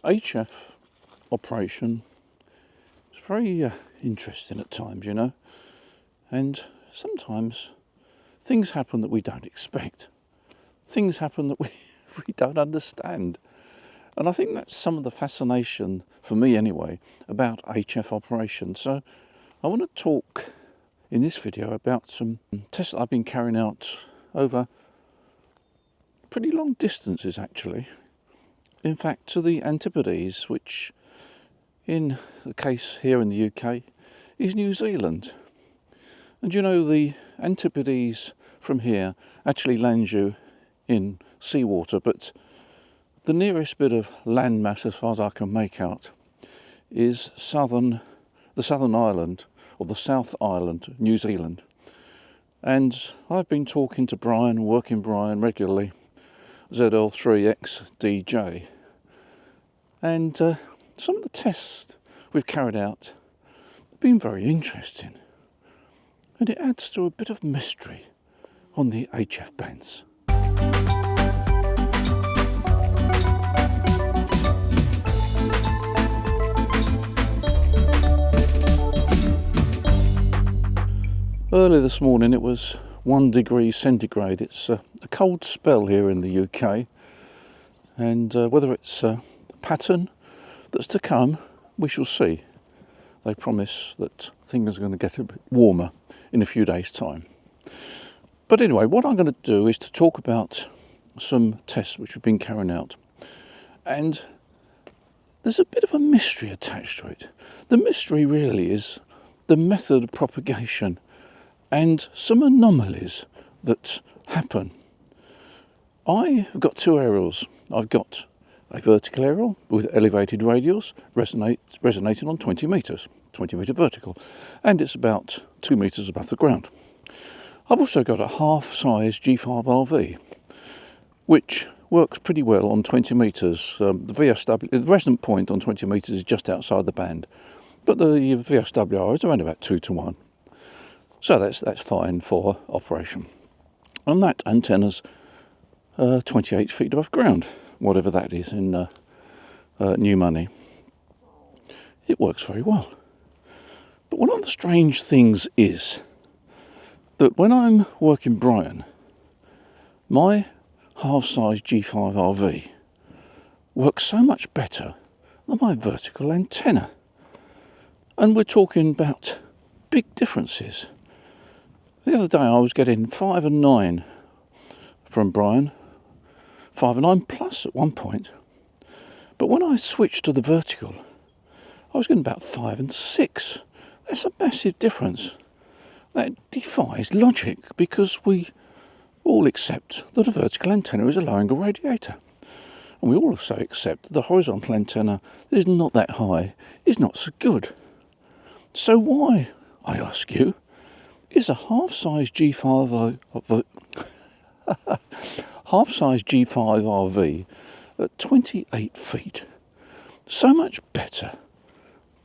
HF operation is very interesting at times, you know, and sometimes things happen that we don't expect. Things happen that we don't understand. And I think that's some of the fascination, for me anyway, about HF operations. So I want to talk in this video about some tests that I've been carrying out over pretty long distances actually. In fact, to the Antipodes, which in the case here in the UK is New Zealand. And you know, the Antipodes from here actually lands you in seawater, but the nearest bit of landmass, as far as I can make out, is the southern island, or the South Island, New Zealand. And I've been talking to Brian, working Brian regularly, ZL3XDJ, and some of the tests we've carried out have been very interesting, and it adds to a bit of mystery on the HF bands. Early this morning it was 1 degree centigrade. It's a cold spell here in the UK, and whether it's a pattern that's to come, we shall see. They promise that things are going to get a bit warmer in a few days' time. But anyway, what I'm going to do is to talk about some tests which we've been carrying out, and there's a bit of a mystery attached to it. The mystery really is the method of propagation and some anomalies that happen. I've got two aerials. I've got a vertical aerial with elevated radials resonating on 20 metres, 20 metre vertical, and it's about 2 metres above the ground. I've also got a half-size G5RV, which works pretty well on 20 metres. The resonant point on 20 metres is just outside the band, but the VSWR is around about 2 to 1. So that's fine for operation. And that antenna's 28 feet above ground, whatever that is in new money. It works very well. But one of the strange things is that when I'm working Brian, my half-size G5RV works so much better than my vertical antenna. And we're talking about big differences. The other day I was getting 5 and 9 from Brian, 5 and 9 plus at one point. But when I switched to the vertical, I was getting about 5 and 6. That's a massive difference. That defies logic, because we all accept that a vertical antenna is a low angle radiator. And we also accept that the horizontal antenna that is not that high is not so good. So why, I ask you, is a half-size G5RV at 28 feet so much better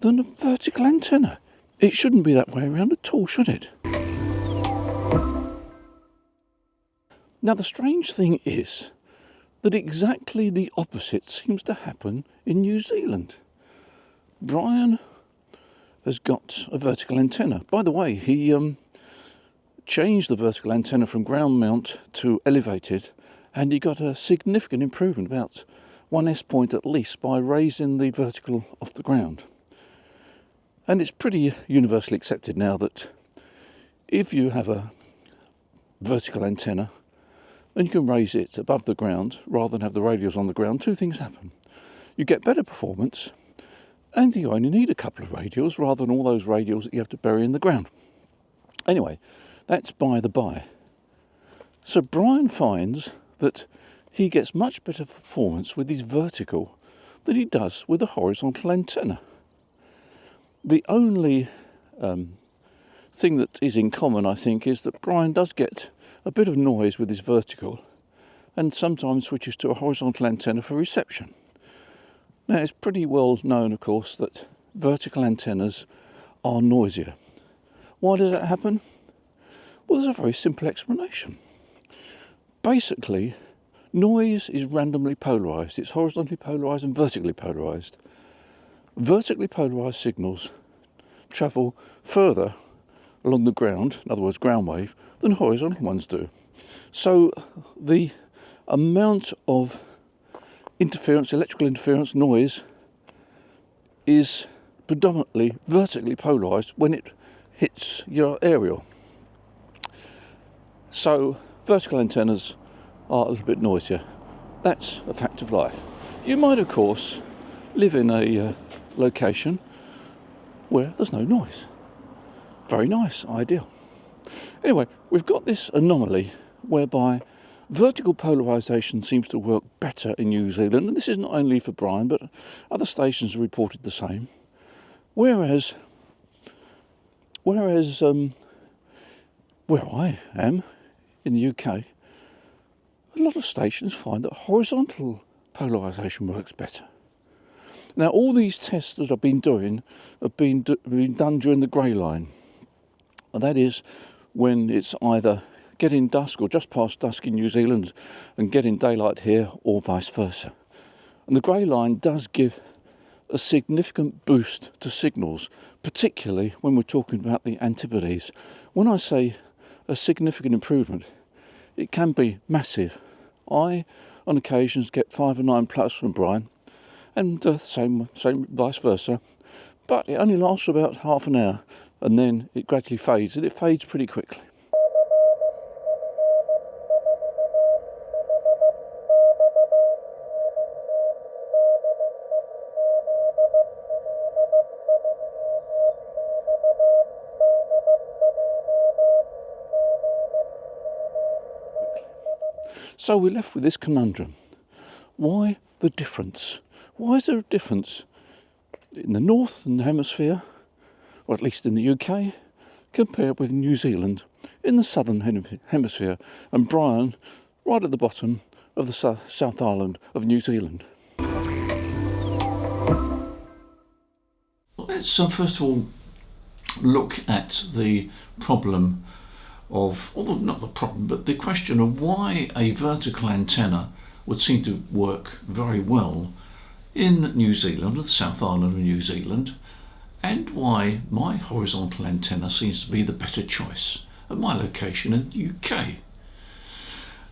than a vertical antenna? It shouldn't be that way around at all, should it? Now, the strange thing is that exactly the opposite seems to happen in New Zealand. Brian has got a vertical antenna. By the way, he changed the vertical antenna from ground mount to elevated, and he got a significant improvement, about 1 point at least, by raising the vertical off the ground. And it's pretty universally accepted now that if you have a vertical antenna and you can raise it above the ground rather than have the radials on the ground, two things happen. You get better performance, and you only need a couple of radials rather than all those radials that you have to bury in the ground. Anyway, that's by the by. So Brian finds that he gets much better performance with his vertical than he does with a horizontal antenna. The only thing that is in common, I think, is that Brian does get a bit of noise with his vertical and sometimes switches to a horizontal antenna for reception. Now, it's pretty well known, of course, that vertical antennas are noisier. Why does that happen? Well, there's a very simple explanation. Basically, Noise is randomly polarised. It's horizontally polarised and vertically polarised. Vertically polarised signals travel further along the ground, in other words ground wave, than horizontal ones do. So the amount of interference, electrical interference, noise, is predominantly vertically polarised when it hits your aerial. So vertical antennas are a little bit noisier. That's a fact of life. You might, of course, live in a location where there's no noise. Very nice, ideal. Anyway, we've got this anomaly whereby vertical polarisation seems to work better in New Zealand, and this is not only for Brian, but other stations have reported the same. Whereas where I am in the UK, a lot of stations find that horizontal polarisation works better. Now, all these tests that I've been doing have been done during the grey line, and that is when it's either getting dusk or just past dusk in New Zealand and getting daylight here, or vice versa. And the grey line does give a significant boost to signals, particularly when we're talking about the antipodes. When I say a significant improvement, it can be massive. I, on occasions, get 5 or 9 plus from Brian, and same vice versa. But it only lasts for about half an hour, and then it gradually fades, and it fades pretty quickly. So we're left with this conundrum. Why the difference? Why is there a difference in the northern hemisphere, or at least in the UK, compared with New Zealand in the southern hemisphere, and Brian right at the bottom of the South Island of New Zealand? Let's first of all look at the problem of, although not the problem, but the question of why a vertical antenna would seem to work very well in New Zealand, the South Island of New Zealand, and why my horizontal antenna seems to be the better choice at my location in the UK.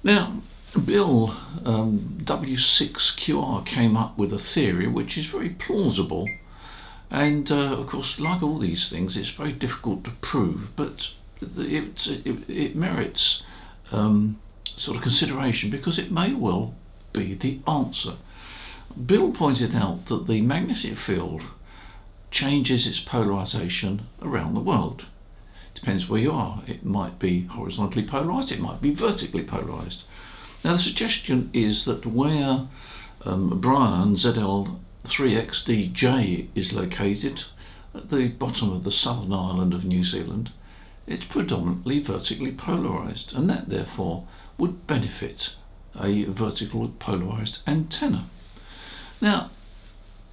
Now, Bill W6QR came up with a theory which is very plausible, and of course, like all these things, it's very difficult to prove, but it merits sort of consideration because it may well be the answer. Bill pointed out that the magnetic field changes its polarisation around the world. Depends where you are. It might be horizontally polarised, it might be vertically polarised. Now the suggestion is that where Brian ZL3XDJ is located, at the bottom of the southern island of New Zealand, it's predominantly vertically polarised, and that therefore would benefit a vertical polarised antenna. Now,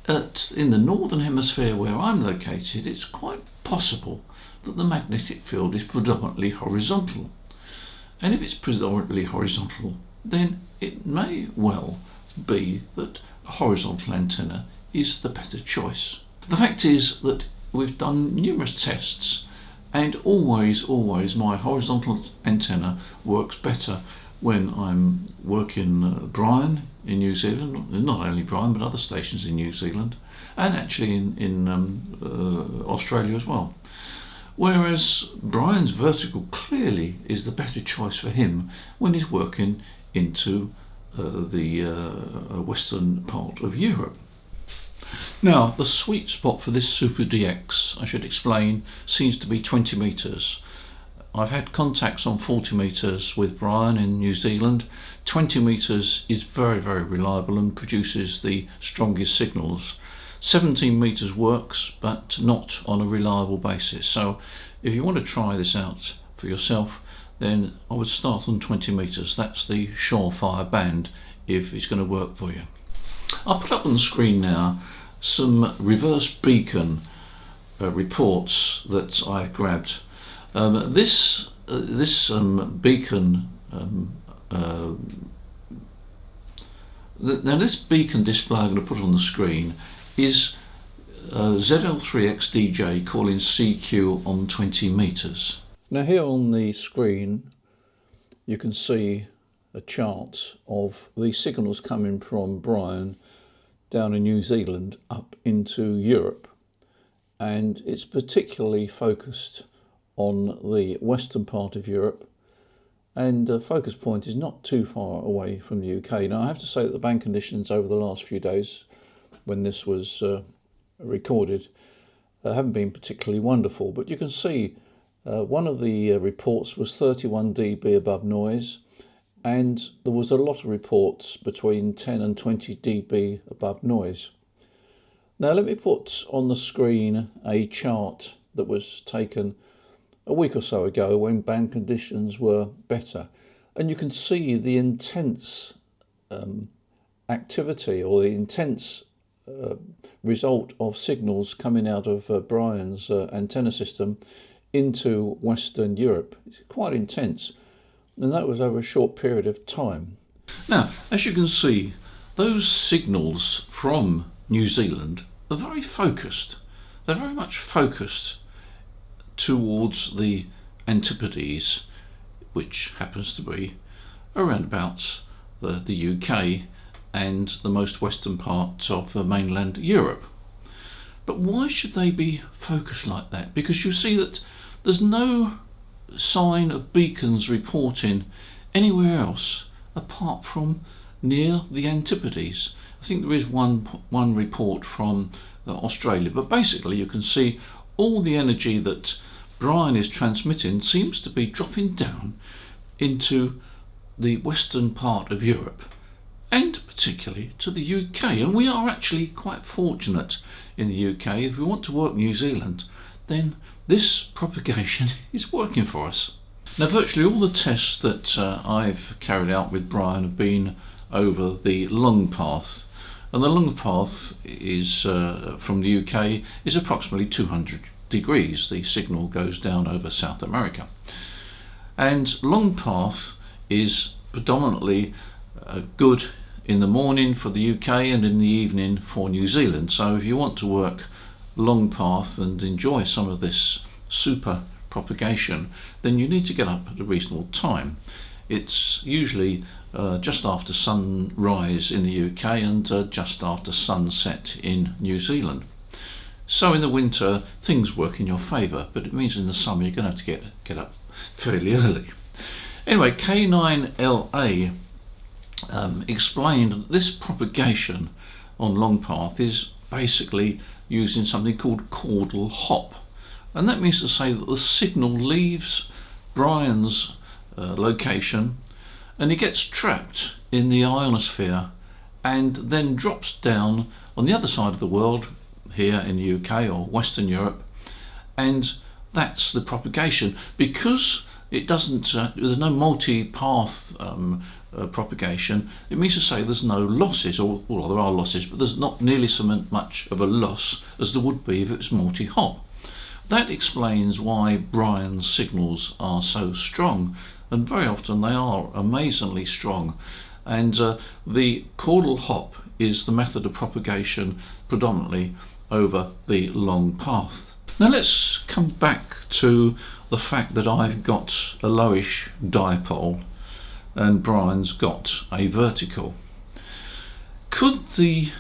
in the northern hemisphere where I'm located, it's quite possible that the magnetic field is predominantly horizontal. And if it's predominantly horizontal, then it may well be that a horizontal antenna is the better choice. The fact is that we've done numerous tests, and always my horizontal antenna works better when I'm working Brian in New Zealand, not only Brian but other stations in New Zealand, and actually in Australia as well. Whereas Brian's vertical clearly is the better choice for him when he's working into the western part of Europe. Now, the sweet spot for this Super DX, I should explain, seems to be 20 metres. I've had contacts on 40 metres with Brian in New Zealand. 20 metres is very, very reliable and produces the strongest signals. 17 metres works, but not on a reliable basis. So if you want to try this out for yourself, then I would start on 20 metres. That's the surefire band if it's going to work for you. I'll put up on the screen now some reverse beacon reports that I've grabbed. This beacon Now this beacon display I'm going to put on the screen is ZL3XDJ calling CQ on 20 meters. Now here on the screen you can see a chart of the signals coming from Brian down in New Zealand up into Europe, and it's particularly focused on the western part of Europe, and the focus point is not too far away from the UK. Now I have to say that the band conditions over the last few days when this was recorded haven't been particularly wonderful, but you can see one of the reports was 31 dB above noise, and there was a lot of reports between 10 and 20 dB above noise. Now let me put on the screen a chart that was taken a week or so ago when band conditions were better, and you can see the intense activity, or the intense result of signals coming out of Brian's antenna system into Western Europe. It's quite intense, and that was over a short period of time. Now, as you can see, those signals from New Zealand are very focused. They're very much focused towards the Antipodes, which happens to be around about the UK and the most western part of mainland Europe. But why should they be focused like that? Because you see that there's no sign of beacons reporting anywhere else apart from near the Antipodes. I think there is one report from Australia, but basically you can see all the energy that Brian is transmitting seems to be dropping down into the western part of Europe, and particularly to the UK. And we are actually quite fortunate in the UK. If we want to work New Zealand, then this propagation is working for us. Now virtually all the tests that I've carried out with Brian have been over the long path, and the long path is from the UK is approximately 200 degrees. The signal goes down over South America, and long path is predominantly good in the morning for the UK and in the evening for New Zealand. So if you want to work long path and enjoy some of this super propagation, then you need to get up at a reasonable time. It's usually just after sunrise in the UK and just after sunset in New Zealand. So in the winter things work in your favour, but it means in the summer you're going to have to get up fairly early. Anyway, K9LA explained that this propagation on long path is basically using something called chordal hop, and that means to say that the signal leaves Brian's location and it gets trapped in the ionosphere and then drops down on the other side of the world, here in the UK or Western Europe, and that's the propagation. Because it doesn't, there's no multi-path propagation, it means to say there's no losses, or well, there are losses, but there's not nearly so much of a loss as there would be if it was multi-hop. That explains why Brian's signals are so strong, and very often they are amazingly strong, and the chordal hop is the method of propagation predominantly over the long path. Now let's come back to the fact that I've got a lowish dipole and Brian's got a vertical. Could the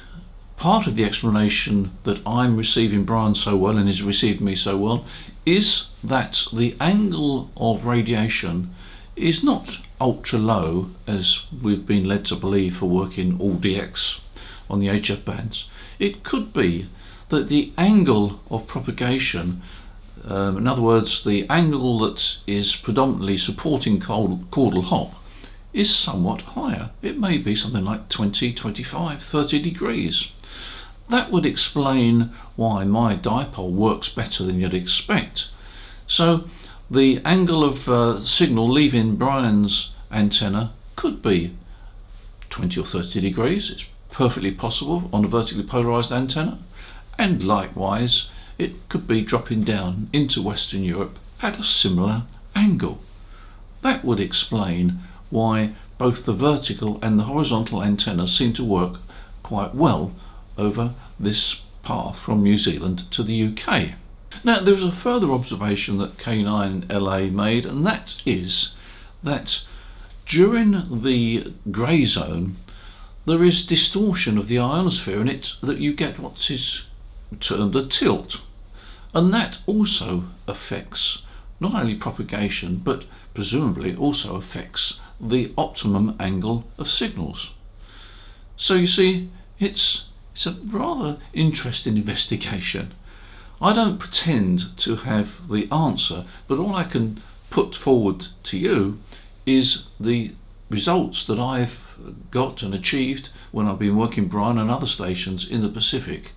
part of the explanation that I'm receiving Brian so well and he's received me so well is that the angle of radiation is not ultra low as we've been led to believe for working all DX on the HF bands. It could be that the angle of propagation, in other words the angle that is predominantly supporting chordal hop, is somewhat higher. It may be something like 20, 25, 30 degrees. That would explain why my dipole works better than you'd expect. So the angle of signal leaving Brian's antenna could be 20 or 30 degrees. It's perfectly possible on a vertically polarized antenna, and likewise it could be dropping down into Western Europe at a similar angle. That would explain why both the vertical and the horizontal antennas seem to work quite well over this path from New Zealand to the UK. Now, there's a further observation that K9LA made, and that is that during the grey zone there is distortion of the ionosphere in it, that you get what is termed a tilt, and that also affects not only propagation but presumably also affects the optimum angle of signals. So you see, it's a rather interesting investigation. I don't pretend to have the answer, but all I can put forward to you is the results that I've got and achieved when I've been working Brian and other stations in the Pacific.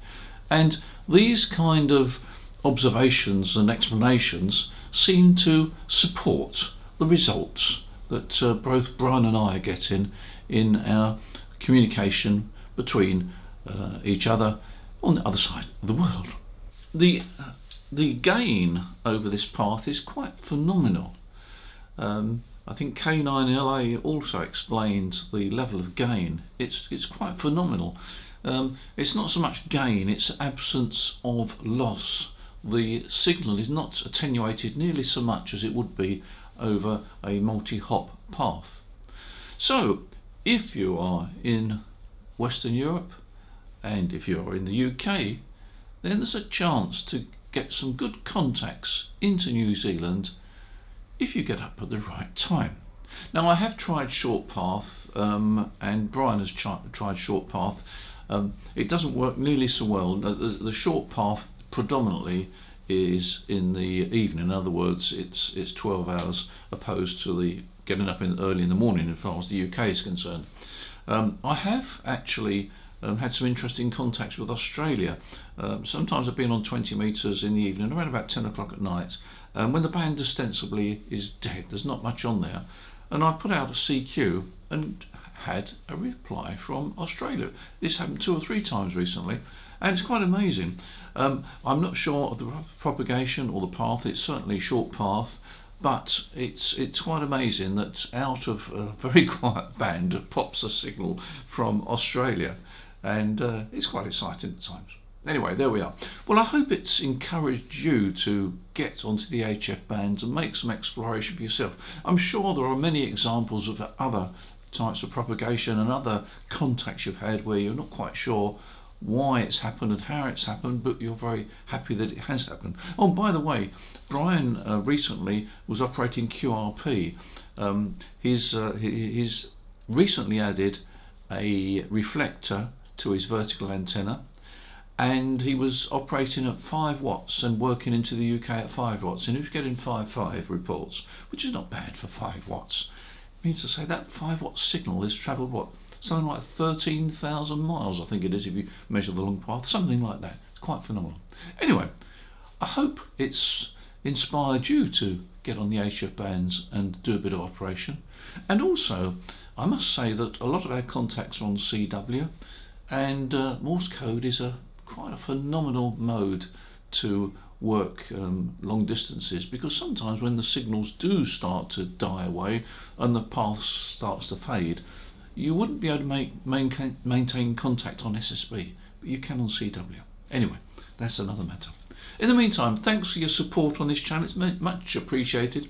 And these kind of observations and explanations seem to support the results that both Brian and I are getting in our communication between each other on the other side of the world. The gain over this path is quite phenomenal. I think K9LA also explains the level of gain. It's quite phenomenal. It's not so much gain, it's absence of loss. The signal is not attenuated nearly so much as it would be over a multi-hop path. So if you are in Western Europe and if you are in the UK, then there's a chance to get some good contacts into New Zealand if you get up at the right time. Now, I have tried short path, and Brian has tried short path. It doesn't work nearly so well. The short path predominantly is in the evening. In other words, it's 12 hours opposed to the getting up early in the morning as far as the UK is concerned. I have actually had some interesting contacts with Australia. Sometimes I've been on 20 metres in the evening, around about 10 o'clock at night, when the band ostensibly is dead, there's not much on there, and I put out a CQ and had a reply from Australia. This happened 2 or 3 times recently, and it's quite amazing. I'm not sure of the propagation or the path. It's certainly a short path, but it's quite amazing that out of a very quiet band pops a signal from Australia, and it's quite exciting at times. Anyway, there we are. Well, I hope it's encouraged you to get onto the HF bands and make some exploration for yourself. I'm sure there are many examples of other types of propagation and other contacts you've had where you're not quite sure why it's happened and how it's happened, but you're very happy that it has happened. Oh, by the way, Brian recently was operating QRP. He's recently added a reflector to his vertical antenna, and he was operating at 5 watts and working into the UK at 5 watts, and he was getting 5.5 reports, which is not bad for 5 watts. It means to say that 5 watt signal has travelled what? Something like 13,000 miles, I think it is, if you measure the long path, something like that. It's quite phenomenal. Anyway, I hope it's inspired you to get on the HF bands and do a bit of operation. And also, I must say that a lot of our contacts are on CW, and Morse code is quite a phenomenal mode to work long distances, because sometimes when the signals do start to die away and the path starts to fade, you wouldn't be able to maintain contact on SSB, but you can on CW. Anyway, that's another matter. In the meantime, thanks for your support on this channel. It's much appreciated.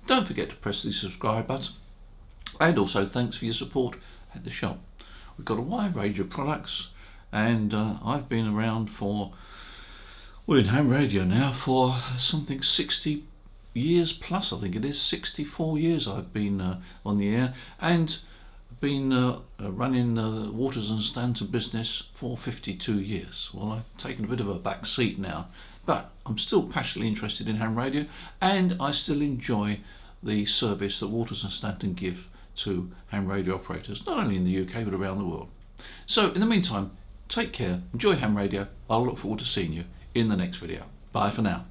Don't forget to press the subscribe button, and also thanks for your support at the shop. We've got a wide range of products, and I've been around for, well, in ham radio now for something 60 years plus, I think it is. 64 years I've been on the air, and been running the Waters and Stanton business for 52 years. Well, I've taken a bit of a back seat now, but I'm still passionately interested in ham radio, and I still enjoy the service that Waters and Stanton give to ham radio operators, not only in the UK but around the world. So in the meantime, take care, enjoy ham radio. I'll look forward to seeing you in the next video. Bye for now.